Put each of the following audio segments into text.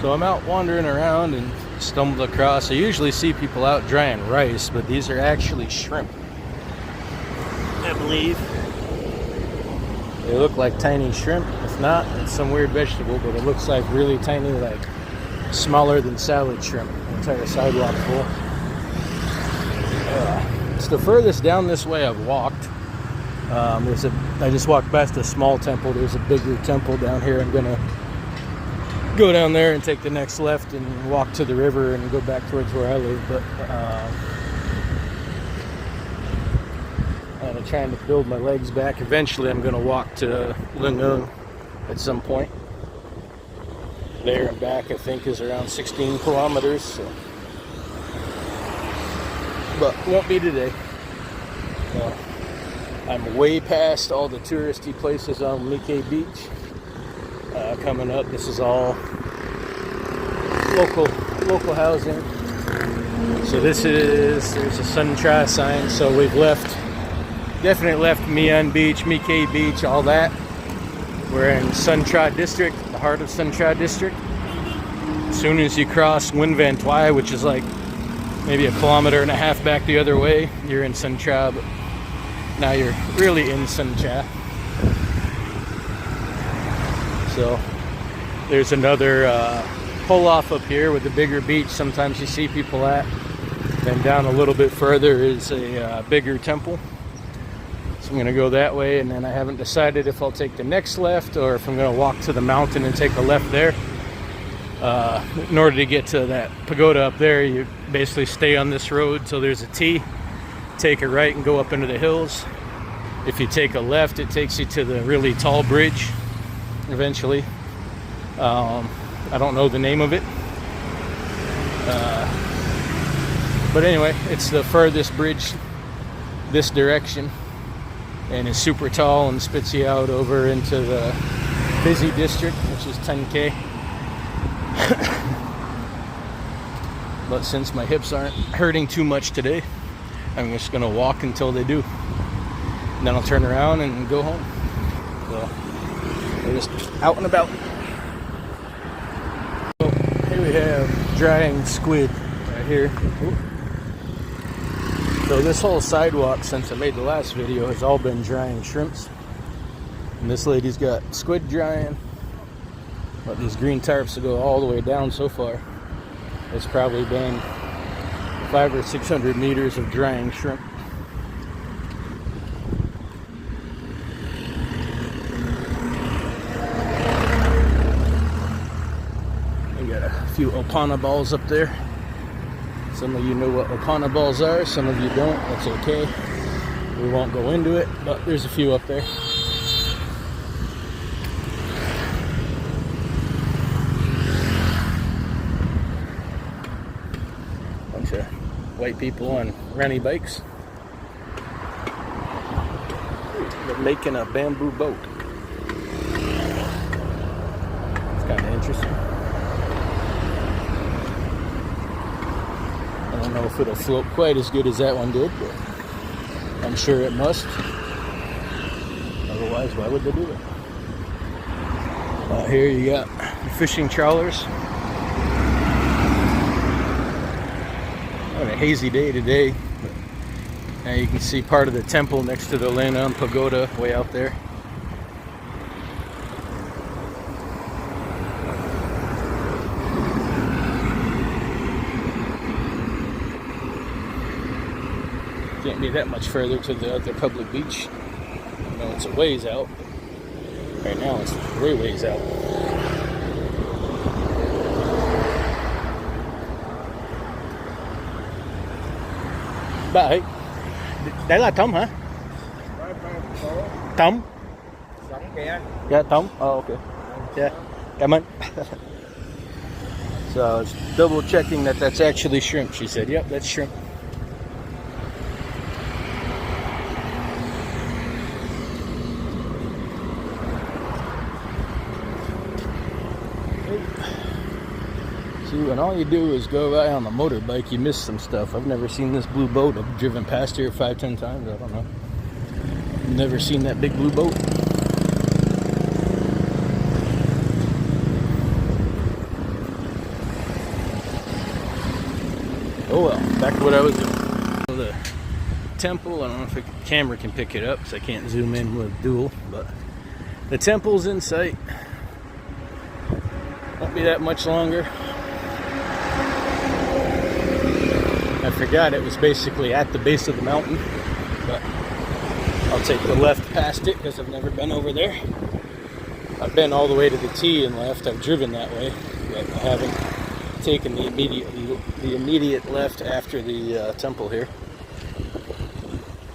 So I'm out wandering around and stumbled across, I usually see people out drying rice, but these are actually shrimp, I believe. They look like tiny shrimp. If not, it's some weird vegetable, but it looks like really tiny, like smaller than salad shrimp. Entire sidewalk full. It's the furthest down this way I've walked. I just walked past a small temple. There's a bigger temple down here. I'm gonna go down there and take the next left and walk to the river and go back towards where I live. But I'm trying to build my legs back. Eventually I'm gonna walk to Lingung at some point. There and back I think is around 16 kilometers. So. But won't be today. I'm way past all the touristy places on Mike Beach. Coming up, this is all local housing. So there's a Sun Tra sign. So we've definitely left Mian Beach, Mike Beach, all that. We're in Sun Tra District, the heart of Sun Tra District. As soon as you cross Nguyen Van Thuy, which is like maybe 1.5 kilometers back the other way, you're in Sun Tra, but now you're really in Sun Tra. So there's another pull off up here with the bigger beach sometimes you see people at. Then down a little bit further is a bigger temple. So I'm gonna go that way, and then I haven't decided if I'll take the next left or if I'm gonna walk to the mountain and take a left there. In order to get to that pagoda up there, you basically stay on this road till there's a T, take a right and go up into the hills. If you take a left, it takes you to the really tall bridge eventually. I don't know the name of it. But anyway, it's the furthest bridge this direction, and it's super tall and spits you out over into the busy district, which is 10K. But since my hips aren't hurting too much today, I'm just gonna walk until they do. And then I'll turn around and go home. So we're just out and about. So here we have drying squid right here. Ooh. So this whole sidewalk since I made the last video has all been drying shrimps. And this lady's got squid drying. But these green tarps will go all the way down so far. It's probably been 500 or 600 meters of drying shrimp. We got a few opana balls up there. Some of you know what opana balls are, some of you don't. That's okay. We won't go into it, but there's a few up there. Bunch of white people on renny bikes. They're making a bamboo boat. It's kind of interesting. I don't know if it'll float quite as good as that one did, but I'm sure it must. Otherwise, why would they do it? Out here you got fishing trawlers. On a hazy day today, but now you can see part of the temple next to the Lingung Pagoda way out there. Can't be that much further to the other public beach. I know it's a ways out, but right now it's way ways out. Vậy đấy là trống hả? Trống. Sống kìa. Yeah, trống. Oh, okay. Yeah. Cảm ơn. So I was double checking that that's actually shrimp. She said, "Yep, that's shrimp." See, when all you do is go by on the motorbike, you miss some stuff. I've never seen this blue boat. I've driven past here 5-10 times. I don't know. Never seen that big blue boat. Oh well, back to what I was doing. The temple, I don't know if the camera can pick it up because I can't zoom in with dual, but the temple's in sight. Won't be that much longer. I forgot it was basically at the base of the mountain, but I'll take the left past it because I've never been over there. I've been all the way to the T and left. I've driven that way, but I haven't taken the immediate left after the temple here.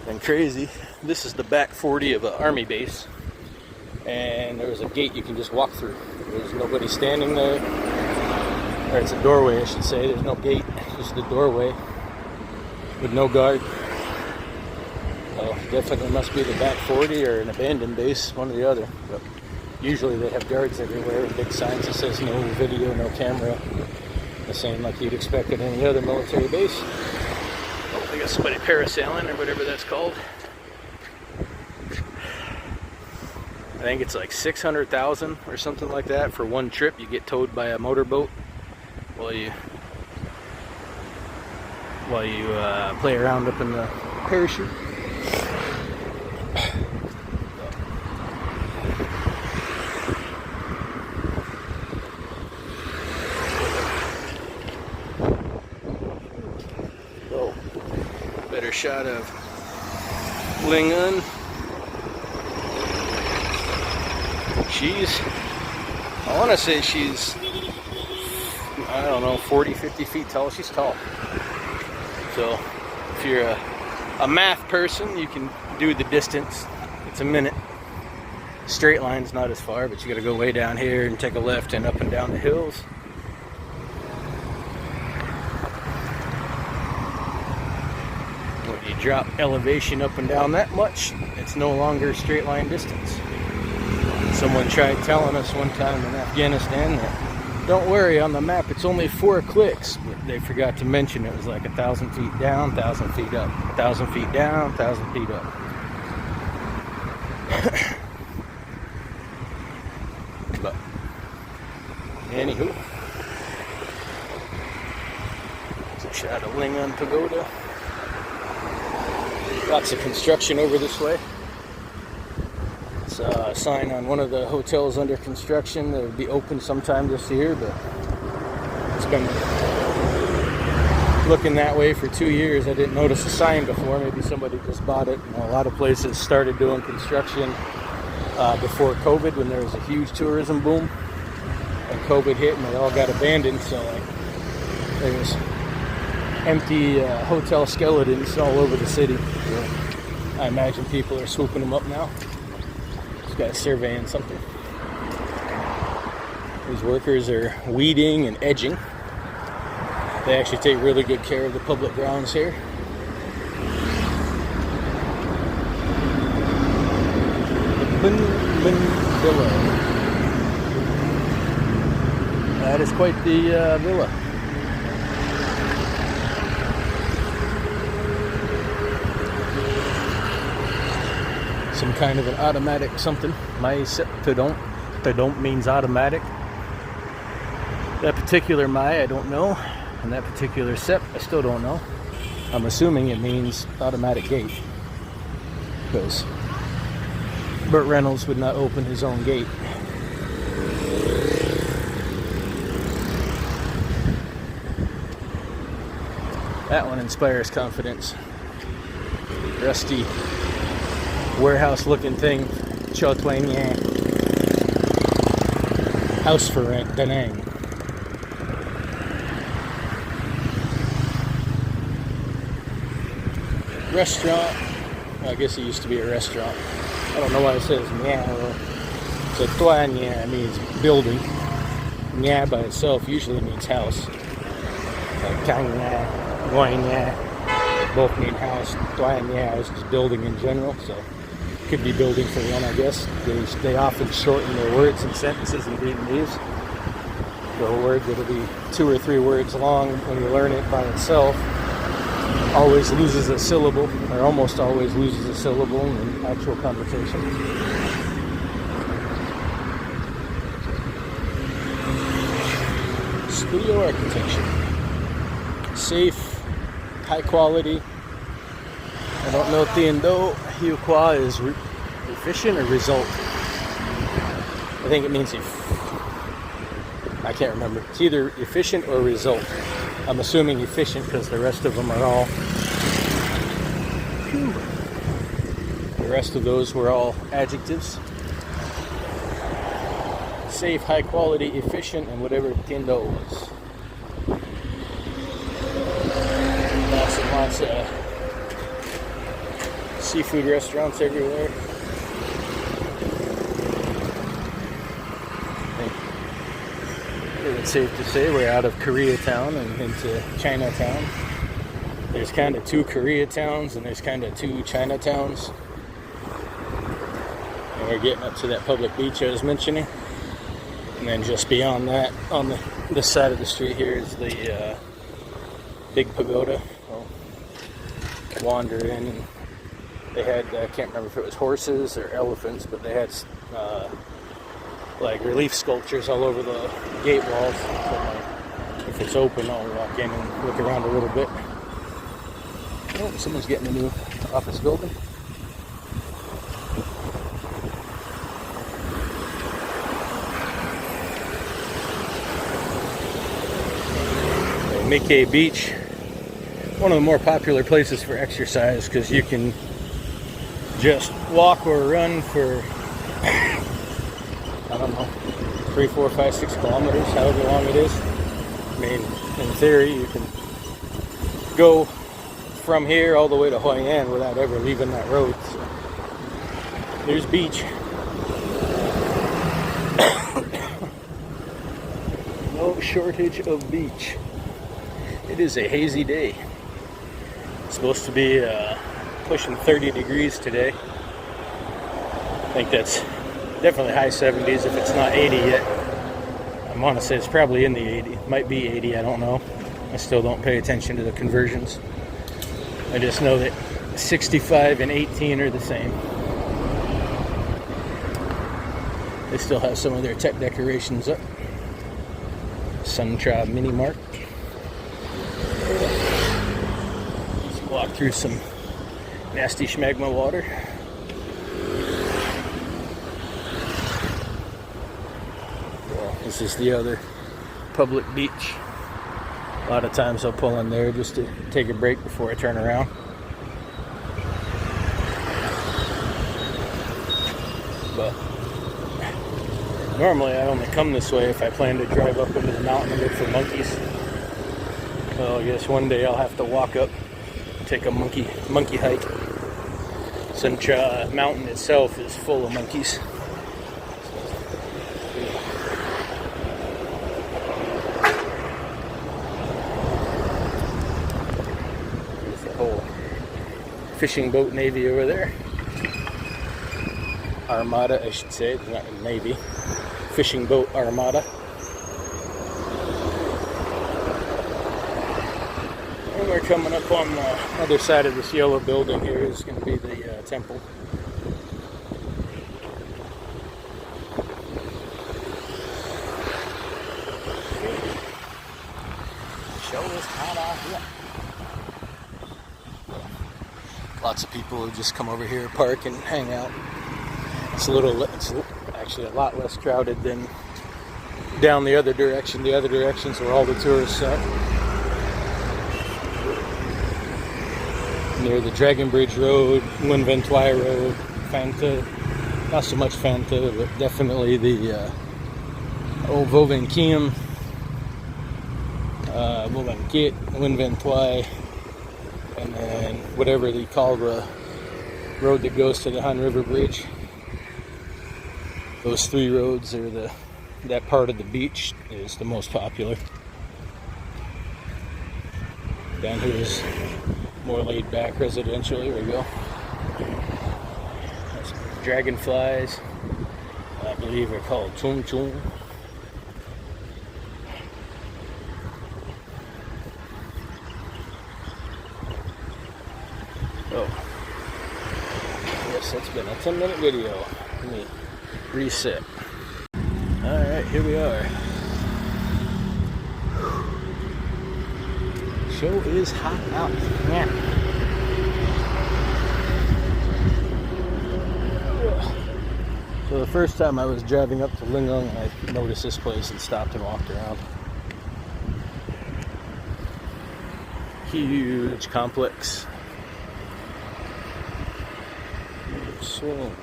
And crazy, this is the back 40 of an army base, and there's a gate you can just walk through. There's nobody standing there, or it's a doorway I should say. There's no gate, just the doorway with no guard. So definitely must be the back 40 or an abandoned base, one or the other. But usually they have guards everywhere and big signs that says no video, no camera. The same like you'd expect at any other military base. Oh, I got somebody parasailing or whatever that's called. I think it's like 600,000 or something like that for one trip. You get towed by a motorboat while you play around up in the parachute. Oh, better shot of Lingun. I want to say she's, I don't know, 40, 50 feet tall. She's tall. So if you're a math person, you can do the distance. It's a minute. Straight line's not as far, but you got to go way down here and take a left and up and down the hills. When you drop elevation up and down that much, it's no longer straight line distance. Someone tried telling us one time in Afghanistan that, don't worry, on the map it's only 4 clicks, but they forgot to mention it was like 1,000 feet down, 1,000 feet up, 1,000 feet down, 1,000 feet up. But anywho, it's a shot of Lingun Pagoda. Lots of construction over this way. A sign on one of the hotels under construction that will be open sometime this year, but it's been looking that way for 2 years. I didn't notice a sign before. Maybe somebody just bought it. A lot of places started doing construction before COVID when there was a huge tourism boom, and COVID hit and they all got abandoned. So there was empty hotel skeletons all over the city. So I imagine people are swooping them up now. Got surveying something. These workers are weeding and edging. They actually take really good care of the public grounds here. The Bin Villa. That is quite the villa. Some kind of an automatic something. My set don't means automatic. That particular I don't know. And that particular SEP, I still don't know. I'm assuming it means automatic gate. Because Burt Reynolds would not open his own gate. That one inspires confidence. Rusty warehouse looking thing. Chotwanya. House for rent, Da Nang. Restaurant. Well, I guess it used to be a restaurant. I don't know why it says Nya. So Twanya means building. Nya by itself usually means house. Like Tanya, Guanya, both mean house. Twanya is just building in general, so could be building for one, I guess. They often shorten their words and sentences in Vietnamese. So a word that'll be 2 or 3 words long when you learn it by itself always loses a syllable, or almost always loses a syllable in actual conversation. Studio architecture. Safe, high quality. I don't know tiendo. Hiu Kwa is efficient or result. I think it means I can't remember. It's either efficient or result. I'm assuming efficient because the rest of them are all. Whew. The rest of those were all adjectives. Safe, high quality, efficient, and whatever tiendo was. Lots and lots of seafood restaurants everywhere. I think it's safe to say we're out of Koreatown and into Chinatown. There's kind of two Koreatowns and there's kind of two Chinatowns. And we're getting up to that public beach I was mentioning. And then just beyond that, on this side of the street here is the big pagoda. We'll wander in, and they had, I can't remember if it was horses or elephants, but they had like relief sculptures all over the gate walls. So if it's open, I'll walk in and look around a little bit. Oh, someone's getting a new office building. Mickey Beach, one of the more popular places for exercise because you can just walk or run for, I don't know, 3, 4, 5, 6 kilometers, however long it is. I mean, in theory, you can go from here all the way to Hoi An without ever leaving that road. So, there's beach. No shortage of beach. It is a hazy day. It's supposed to be pushing 30 degrees today. I think that's definitely high 70s if it's not 80 yet. I want to say it's probably in the 80. It might be 80, I don't know. I still don't pay attention to the conversions. I just know that 65 and 18 are the same. They still have some of their tech decorations up. Suntra Mini Mart. Let's walk through some nasty schmagma water. Well, this is the other public beach. A lot of times I'll pull in there just to take a break before I turn around. But normally I only come this way if I plan to drive up into the mountain and look for monkeys. So I guess one day I'll have to walk up, take a monkey hike. Since mountain itself is full of monkeys. There's the whole fishing boat navy over there. Armada, I should say, not a navy. Fishing boat armada. And we're coming up on the other side of this yellow building here is going to be the temple. Show us how to. Lots of people who just come over here, park, and hang out. It's actually a lot less crowded than down the other direction. The other direction's where all the tourists are. Near the Dragon Bridge Road, Nguyen Van Thuy Road, Phanta, not so much Phanta, but definitely the Vo Van Kiem, Vo Van Kit, Nguyen Van Thuy, and then whatever they call the road that goes to the Han River Bridge. Those 3 roads are that part of the beach is the most popular. Down here is more laid back residential. Here we go. That's dragonflies. I believe they're called chung chung. Oh. Yes, that's been a 10-minute video. Let me reset. Alright, here we are. Show is hot out. Yeah. So the first time I was driving up to Lingang, I noticed this place and stopped and walked around. Huge complex. Swing.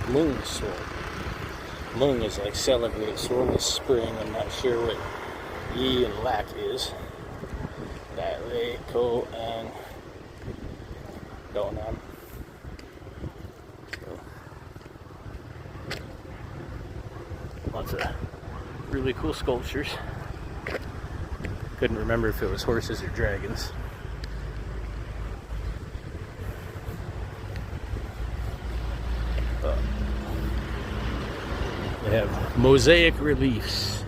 Lung sword. Lung is like celebrate, sword is spring. I'm not sure what Yi and Lak is. That Lei, Ko, and Donan. So, lots of really cool sculptures. Couldn't remember if it was horses or dragons. They have mosaic reliefs.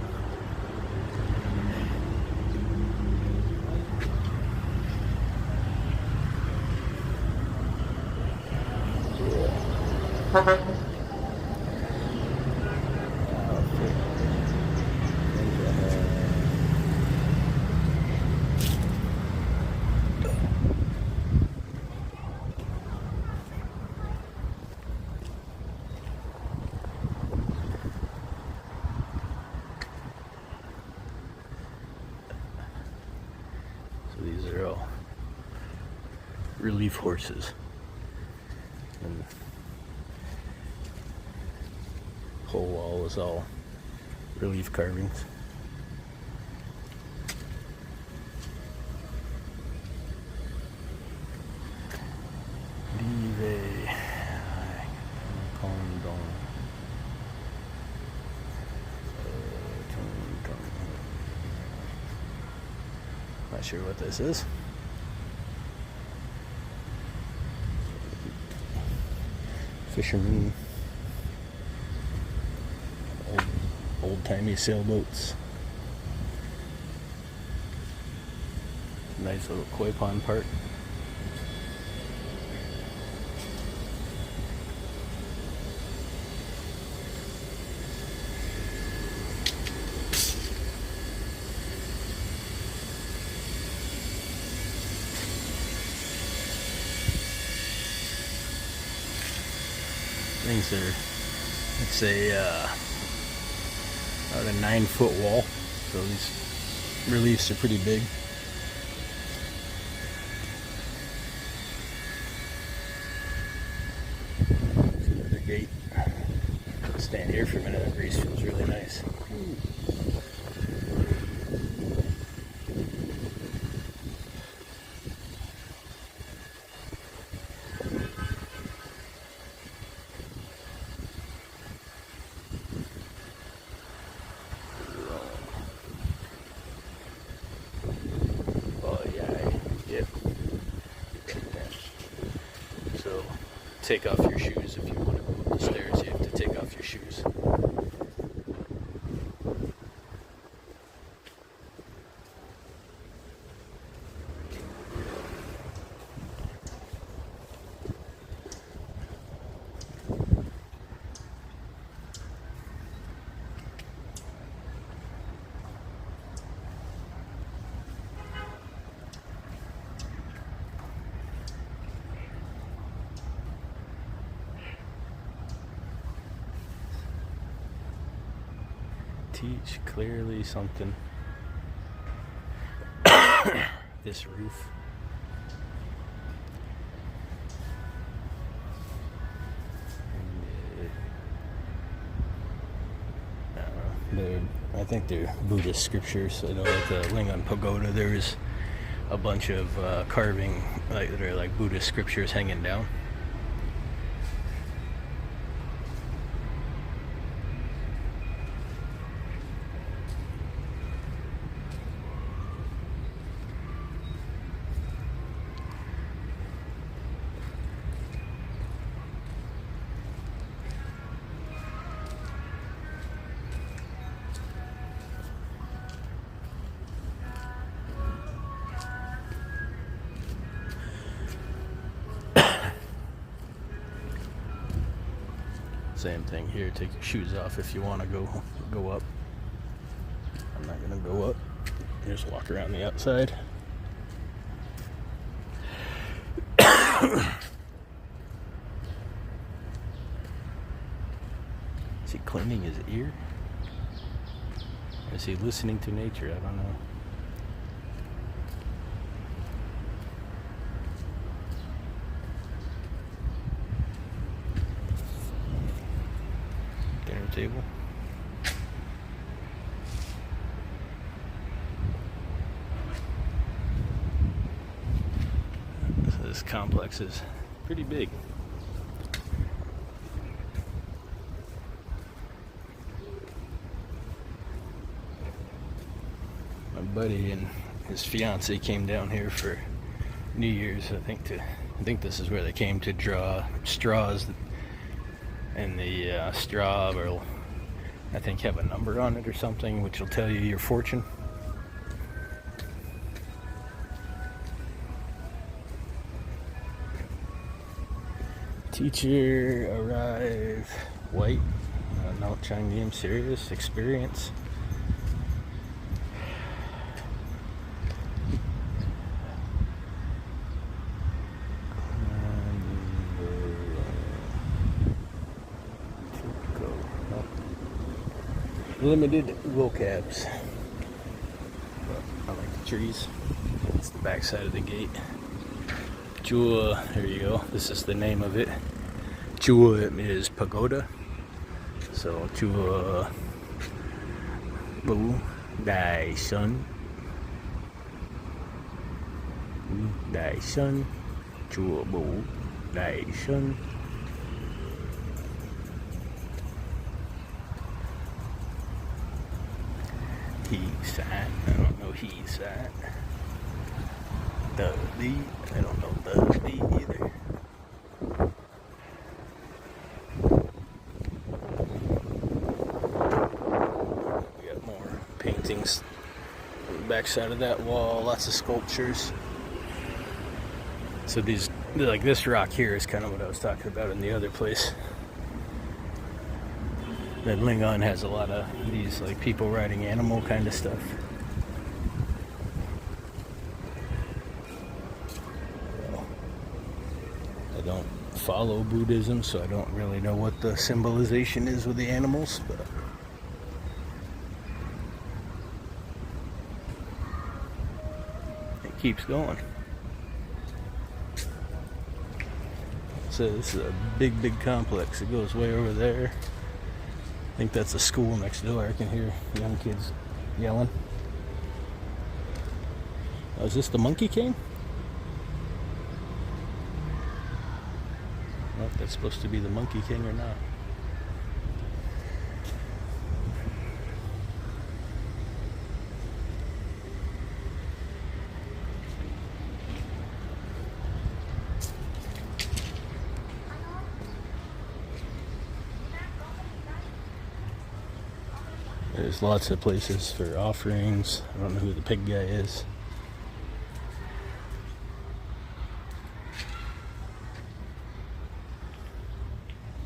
These are all relief horses. And the whole wall is all relief carvings. Not sure what this is. Fishermen, old-timey sailboats. Nice little koi pond park. Things are, it's about a 9-foot wall, so these reliefs are pretty big. There's another gate. I'll stand here for a minute. That breeze feels really nice. Take off your shoes if you want to go up the stairs. You have to take off your shoes. Teach clearly something. This roof. I think they're Buddhist scriptures. So, at the Lingang Pagoda, there's a bunch of carving that are like Buddhist scriptures hanging down. Same thing here. Take your shoes off if you want to go up. I'm not gonna go up. Just walk around the outside. Is he cleaning his ear? Is he listening to nature? I don't know. Dinner table. This complex is pretty big. My buddy and his fiance came down here for New Year's. I think this is where they came to draw straws, and the straw will, I think, have a number on it or something, which will tell you your fortune. Teacher arrive, white, no Chang game, serious, experience. Limited vocabs. But I like the trees. It's the back side of the gate. Chua, there you go. This is the name of it. Chua is pagoda. So Chua Bửu Đài Sơn. Đài Sơn. Chùa Bửu Đài Sơn. He's at. I don't know he's at. Dudley. I don't know Dudley either. We got more paintings on the back side of that wall. Lots of sculptures. So these, like this rock here, is kind of what I was talking about in the other place. That Lingon has a lot of these, like, people riding animal kind of stuff. I don't follow Buddhism, so I don't really know what the symbolization is with the animals, but it keeps going. So this is a big, big complex. It goes way over there. I think that's a school next door. I can hear young kids yelling. Oh, is this the Monkey King? I don't know if that's supposed to be the Monkey King or not. There's lots of places for offerings. I don't know who the pig guy is.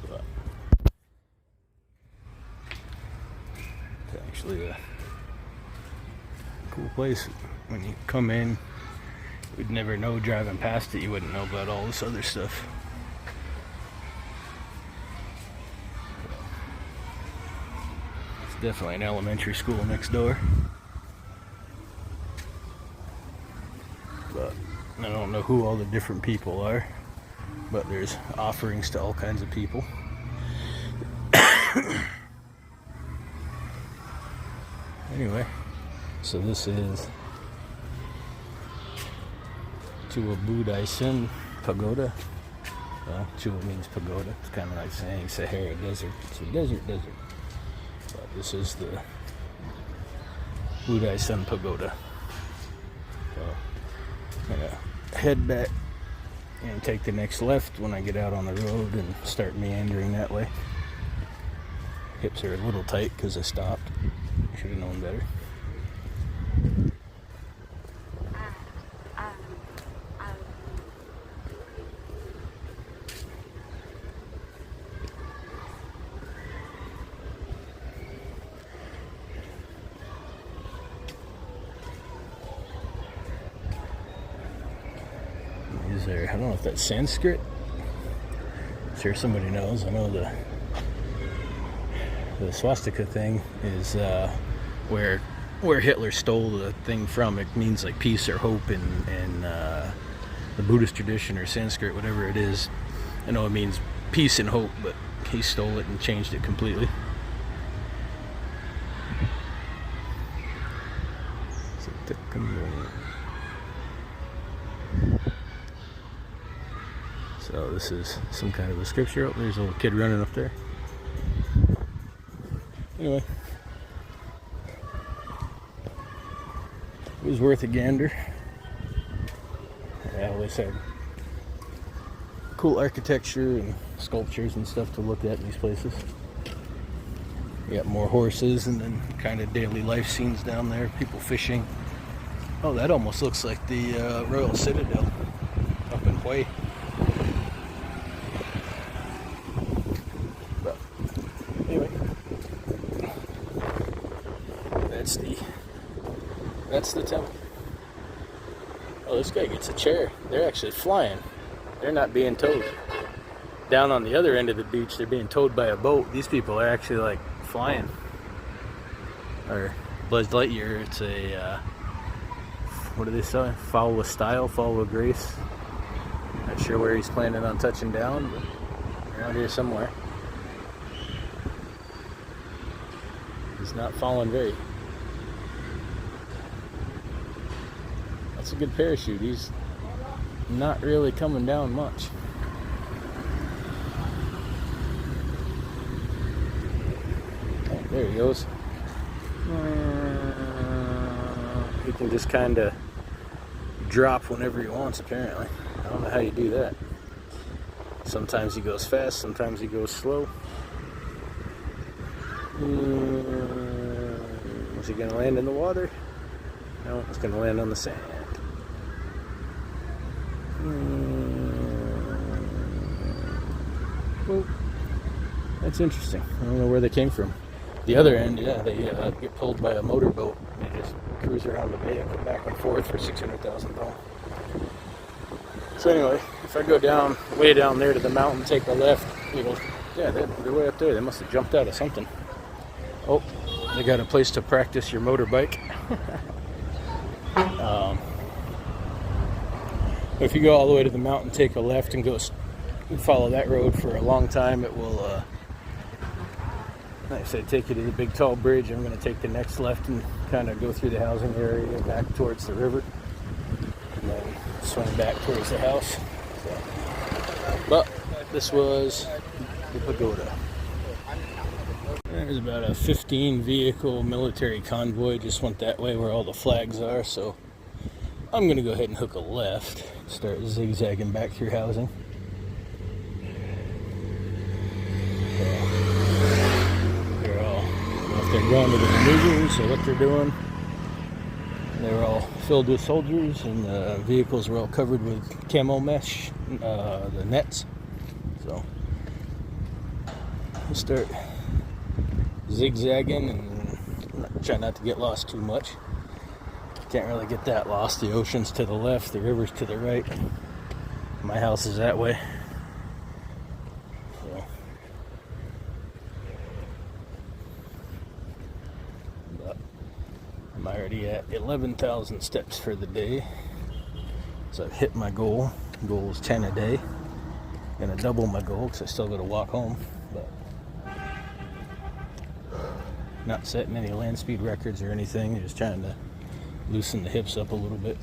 But it's actually a cool place. When you come in, you'd never know driving past it. You wouldn't know about all this other stuff. Definitely an elementary school next door. But I don't know who all the different people are. But there's offerings to all kinds of people. Anyway, so this is Chùa Bửu Đài Sơn Pagoda. Well, Chùa means pagoda. It's kind of like saying Sahara Desert. It's a desert. But this is the Bửu Đài Sơn Pagoda. So I'm gonna head back and take the next left when I get out on the road and start meandering that way. Hips are a little tight because I stopped. Should have known better. there? I don't know if that's Sanskrit. I'm sure somebody knows. I know the swastika thing is where Hitler stole the thing from. It means like peace or hope in the Buddhist tradition or Sanskrit, whatever it is. I know it means peace and hope, but he stole it and changed it completely. So this is some kind of a scripture. Oh, there's a little kid running up there. Anyway, it was worth a gander. I always had cool architecture and sculptures and stuff to look at in these places. You got more horses and then kind of daily life scenes down there, people fishing. Oh, that almost looks like the Royal Citadel up in Hue. But anyway, that's the temple. Oh, this guy gets a chair. They're actually flying. They're not being towed. Down on the other end of the beach, they're being towed by a boat. These people are actually like flying. Or Buzz Lightyear, it's a what do they say? Follow with style, follow with grace. Not sure where he's planning on touching down, but around here somewhere. He's not falling very. That's a good parachute. He's not really coming down much. Oh, there he goes. He can just kind of drop whenever he wants, apparently. I don't know how you do that. Sometimes he goes fast, sometimes he goes slow. Is he going to land in the water? No, it's going to land on the sand. Well, that's interesting. I don't know where they came from. The other end, yeah, they get pulled by a motorboat. They just cruise around the bay and go back and forth for $600,000. So anyway, if I go down, way down there to the mountain, take a left, yeah, they're way up there. They must have jumped out of something. Oh, they got a place to practice your motorbike. If you go all the way to the mountain, take a left and go follow that road for a long time, it will, like I said, take you to the big tall bridge. I'm going to take the next left and kind of go through the housing area back towards the river, and then swing back towards the house. So, but this was the pagoda. There's about a 15 vehicle military convoy just went that way where all the flags are, so I'm going to go ahead and hook a left, start zigzagging back through housing. They're all, I don't know if they're going to the maneuvers or what they're doing. They were all filled with soldiers, and the vehicles were all covered with camo mesh, the nets. So we'll start zigzagging and try not to get lost too much. Can't really get that lost. The ocean's to the left, the river's to the right. My house is that way. So, but I'm already at 11,000 steps for the day. So I've hit my goal. The goal is 10 a day. I'm gonna double my goal because I still gotta walk home. But not setting any land speed records or anything. Just trying to loosen the hips up a little bit.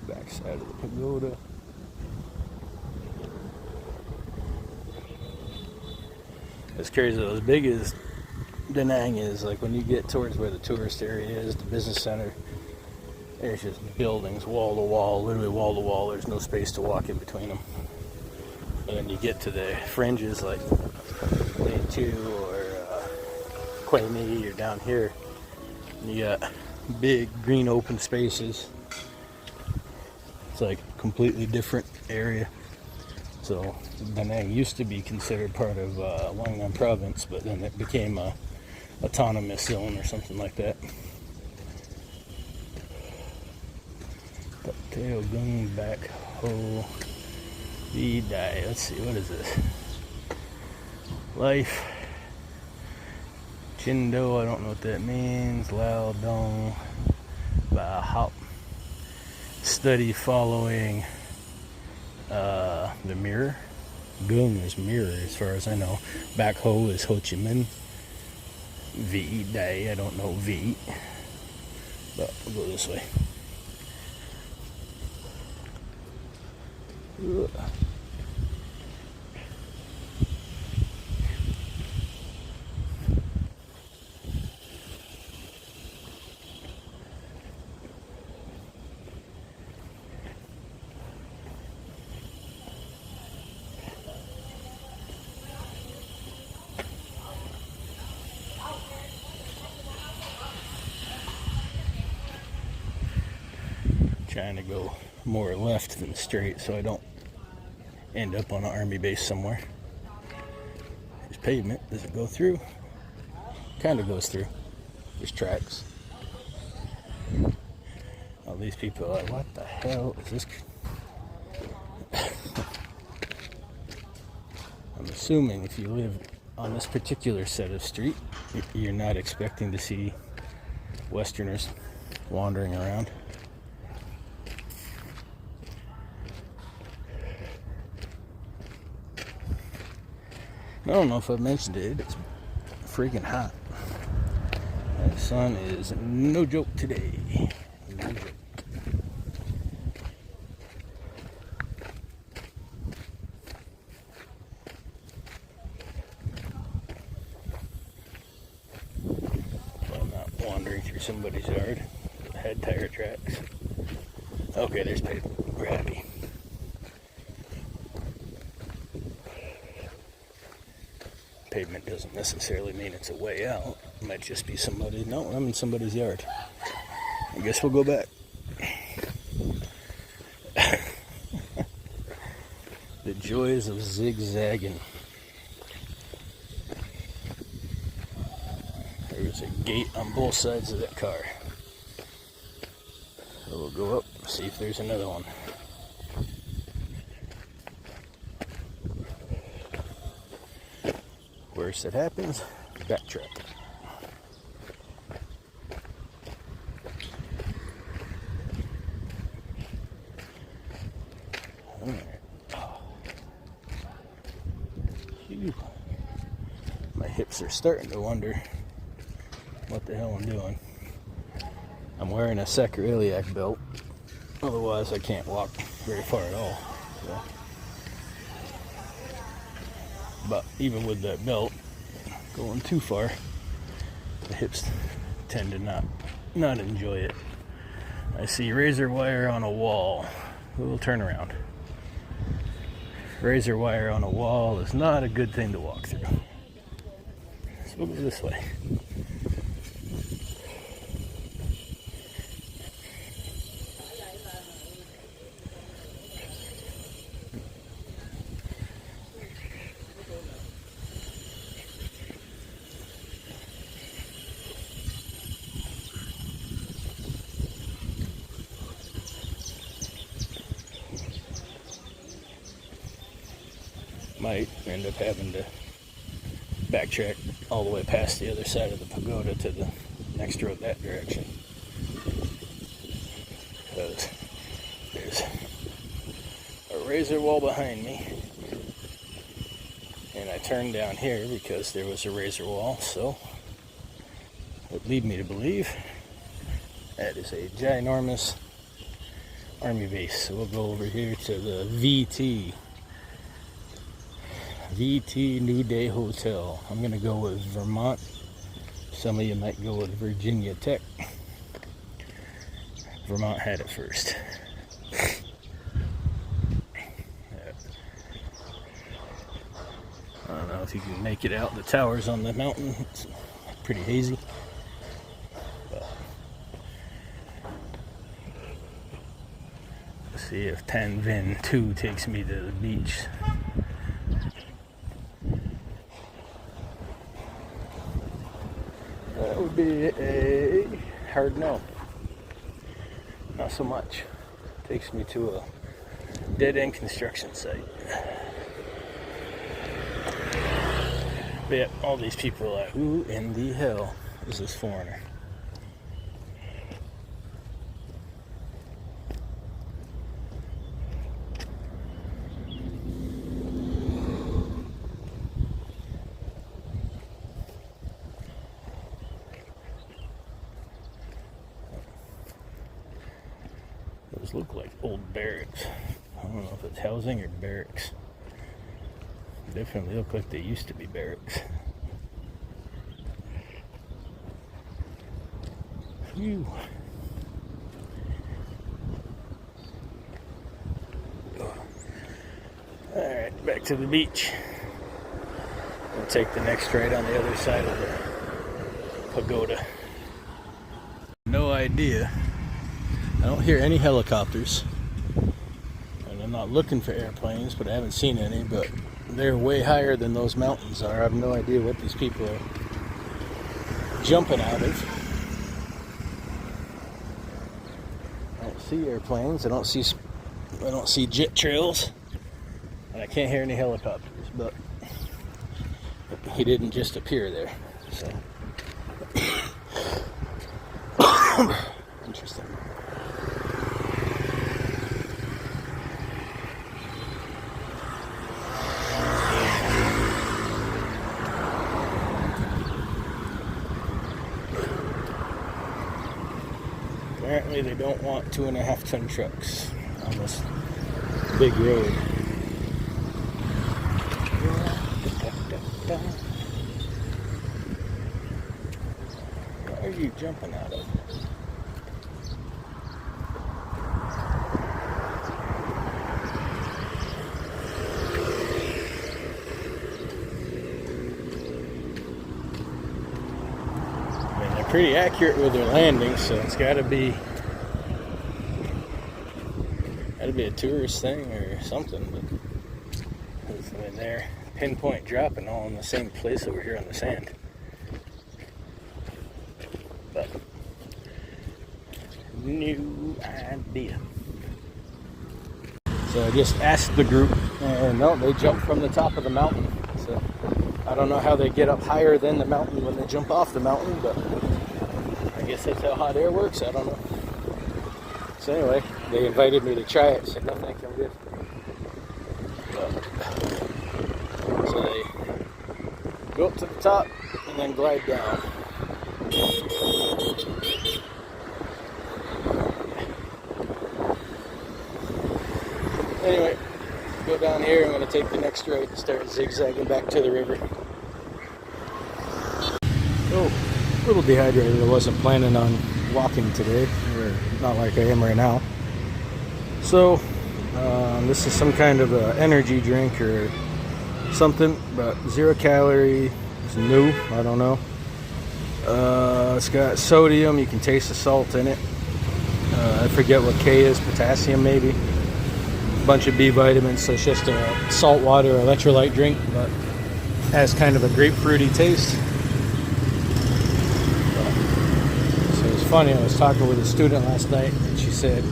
Back side of the pagoda. As crazy though, as big as Da Nang is, like when you get towards where the tourist area is, the business center, there's just buildings wall to wall, literally wall to wall. There's no space to walk in between them. And then you get to the fringes like Day 2 or Quay Me or down here, and you got big green open spaces. It's like a completely different area. So Da Nang used to be considered part of Guangnan province, but then it became a autonomous zone or something like that. Tail gung back ho vi die. Let's see, what is this? Life Chindo, I don't know what that means. Lao Dong Ba Hop. Study following the mirror. Gung is mirror as far as I know. Back ho is Ho Chi Minh. Vi Dai, I don't know Vi. But we'll go this way. Trying to go more left than straight so I don't end up on an army base somewhere. There's pavement. Does it go through? Kind of goes through. There's tracks. All these people are like, what the hell is this? I'm assuming if you live on this particular set of street, you're not expecting to see Westerners wandering around. I don't know if I've mentioned it, it's freaking hot. The sun is no joke today. No joke. But I'm not wandering through somebody's yard. Head tire tracks. Okay, there's pavement. We're happy. Pavement doesn't necessarily mean it's a way out. It might just be somebody. No, I'm in somebody's yard. I guess we'll go back. The joys of zigzagging. There's a gate on both sides of that car. So we'll go up, see if there's another one. Worst that happens, backtrack. Alright. My hips are starting to wonder what the hell I'm doing. I'm wearing a sacroiliac belt, otherwise I can't walk very far at all. So. But even with that belt going too far, the hips tend to not enjoy it. I see razor wire on a wall. We'll turn around. Razor wire on a wall is not a good thing to walk through. So we'll go this way. Might end up having to backtrack all the way past the other side of the pagoda to the next road that direction, because there's a razor wall behind me, and I turned down here because there was a razor wall, so it lead me to believe that is a ginormous army base. So we'll go over here to the VT New Day Hotel. I'm going to go with Vermont. Some of you might go with Virginia Tech. Vermont had it first. I don't know if you can make it out. The towers on the mountain, it's pretty hazy. But let's see if Tan Vinh 2 takes me to the beach. be a hard no. Not so much. Takes me to a dead-end construction site. But yeah, all these people are like, who in the hell is this foreigner? Those look like old barracks. I don't know if it's housing or barracks. Definitely look like they used to be barracks. Phew. Alright, back to the beach. We'll take the next right on the other side of the pagoda. No idea. I don't hear any helicopters. And I'm not looking for airplanes, but I haven't seen any, but they're way higher than those mountains are. I have no idea what these people are jumping out of. I don't see airplanes. I don't see jet trails. And I can't hear any helicopters, but he didn't just appear there. So interesting. Apparently they don't want 2.5-ton trucks on this big road. What are you jumping out of? Pretty accurate with their landing, so it's gotta be a tourist thing or something. But I mean, they're pinpoint dropping all in the same place over here on the sand. But new idea. So I just asked the group, and no, they jump from the top of the mountain. So I don't know how they get up higher than the mountain when they jump off the mountain, but I guess that's how hot air works. I don't know. So anyway, they invited me to try it. I said, no, thank you, I'm good. So they go up to the top and then glide down. Anyway, go down here. I'm going to take the next right and start zigzagging back to the river. Oh. A little dehydrated. I wasn't planning on walking today, or not like I am right now. So this is some kind of a energy drink or something, but 0 calorie. It's new. I don't know. It's got sodium. You can taste the salt in it. I forget what K is. Potassium maybe. A bunch of B vitamins. So it's just a saltwater electrolyte drink, but has kind of a grapefruity taste. Funny, I was talking with a student last night, and she said,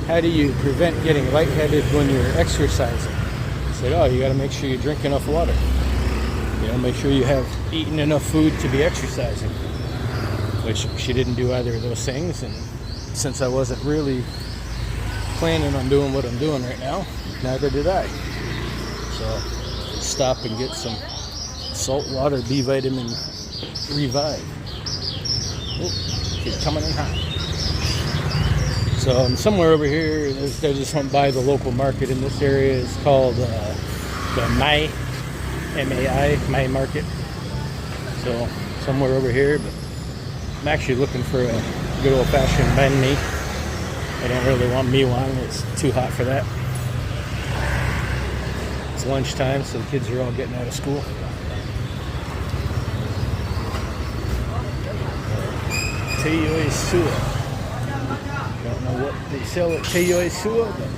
how do you prevent getting lightheaded when you're exercising? I said, oh, you got to make sure you drink enough water. You know, make sure you have eaten enough food to be exercising. Which she didn't do either of those things, and since I wasn't really planning on doing what I'm doing right now, neither did I. So stop and get some saltwater B vitamin revive. Keep coming in hot. So I'm somewhere over here. I just went by the local market in this area. It's called the Mai, M-A-I, Mai Market. So somewhere over here, but I'm actually looking for a good old-fashioned banh mi. I don't really want mi wang. It's too hot for that. It's lunchtime, so the kids are all getting out of school. Teyoy Sua. Don't know what they sell at Teyoy Sua, but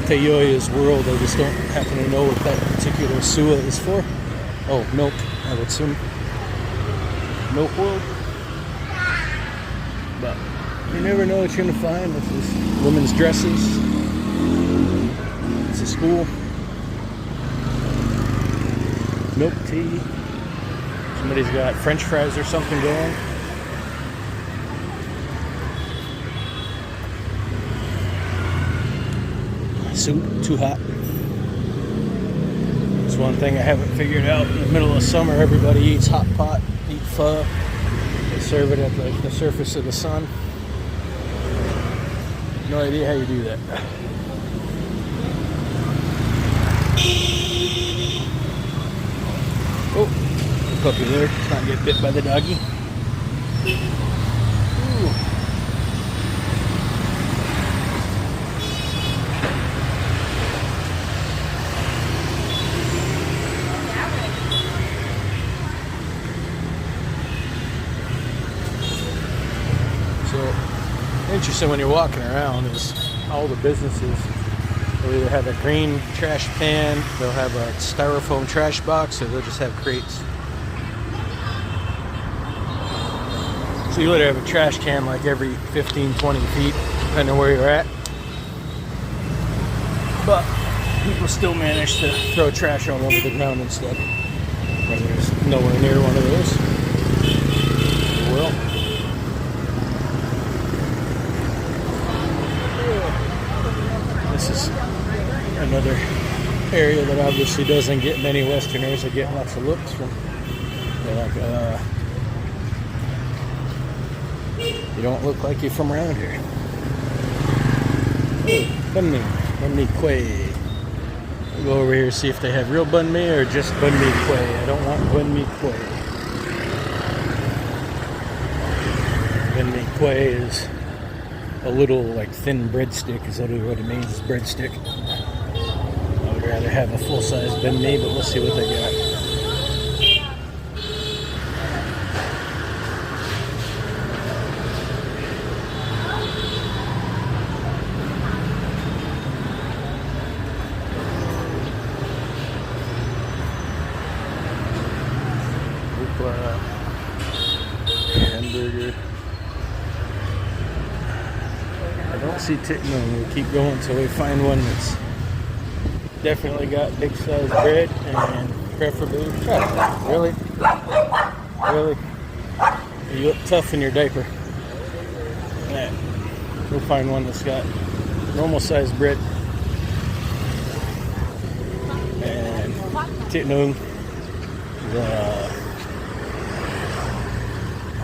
Teyoy is world. I just don't happen to know what that particular Sua is for. Oh, milk, I would assume. Milk world. But you never know what you're gonna find. This is women's dresses. It's a school. Milk tea. Somebody's got French fries or something going. Soup, too hot. It's one thing I haven't figured out. In the middle of summer, everybody eats hot pot, eat pho. They serve it at the surface of the sun. No idea how you do that. Oh, puppy there. Let's not get bit by the doggy. Ooh. So, interesting when you're walking around is all the businesses will either have a green trash pan, they'll have a styrofoam trash box, or they'll just have crates. So you literally have a trash can like every 15, 20 feet, depending on where you're at. But people still manage to throw trash all over the ground instead. When there's nowhere near one of those. Well, this is another area that obviously doesn't get many Westerners that get lots of looks from. They're like, you don't look like you're from around here. Oh, banh mi kueh. We'll go over here see if they have real banh mi or just banh mi kueh. I don't want banh mi kueh. Banh mi kueh is a little like thin breadstick is literally what it means, is breadstick. I would rather have a full-size banh mi, but we'll see what they got. Hamburger. I don't see Titman. We'll keep going until we find one that's definitely got big size bread and preferably chocolate. Really? Really? You look tough in your diaper. Yeah. We'll find one that's got normal size bread and Titman.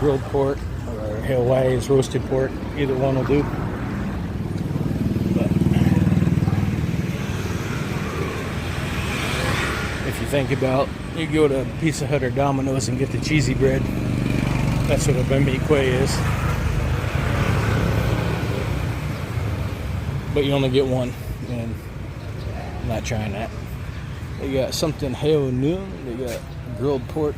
Grilled pork or Hawaii's roasted pork. Either one will do. But if you think about, you go to Pizza Hut or Domino's and get the cheesy bread. That's what a banh mi kueh is. But you only get one, and I'm not trying that. They got something heo noon. They got grilled pork.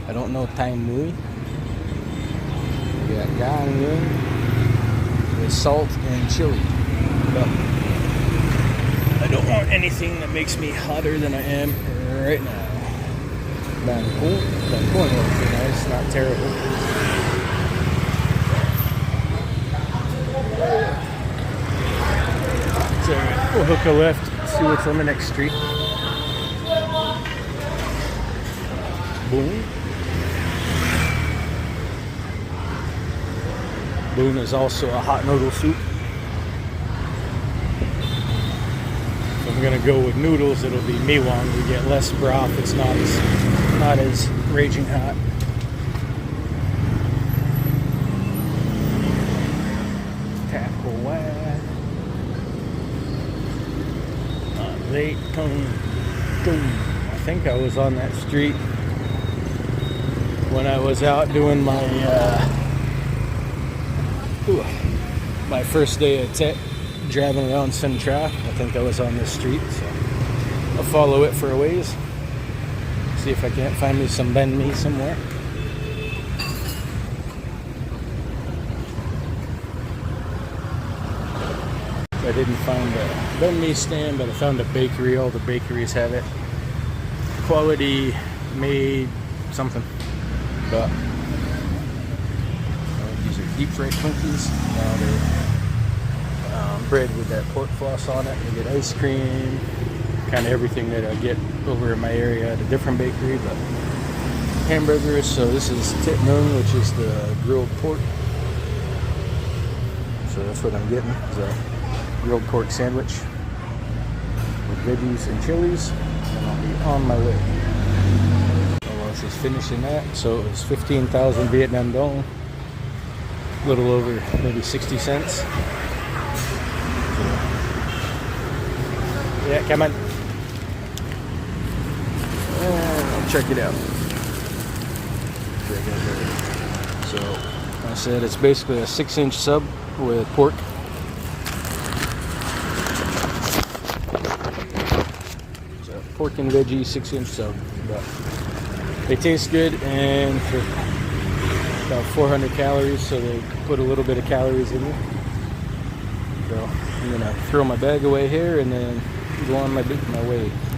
I don't know Thai Mui. We got Gang Nguyen with salt and chili. But I don't want anything that makes me hotter than I am right now. Bang corn looks nice, not terrible. So we'll hook a left, see what's on the next street. Boom. Boon is also a hot noodle soup. If I'm gonna go with noodles, it'll be miwang. We get less broth. It's not as raging hot. Taco wag. Late Kung. I think I was on that street when I was out doing my first day at tech, driving around Centra. I think I was on this street, so I'll follow it for a ways. See if I can't find me some banh mi somewhere. I didn't find a banh mi stand, but I found a bakery. All the bakeries have it. Quality made something. But deep fried Twinkies. They're bread with that pork floss on it. You get ice cream, kind of everything that I get over in my area at a different bakery, but hamburgers. So this is tit nung, which is the grilled pork. So that's what I'm getting, is a grilled pork sandwich with veggies and chilies, and I'll be on my way. While she's finishing that, so it was 15,000 Vietnam dong, a little over maybe 60 cents. So, yeah, come on. And check it out. So I said it's basically a 6-inch sub with pork. So pork and veggie 6-inch sub. But they taste good, and for about 400 calories, so they put a little bit of calories in there. So I'm gonna throw my bag away here and then go on my way.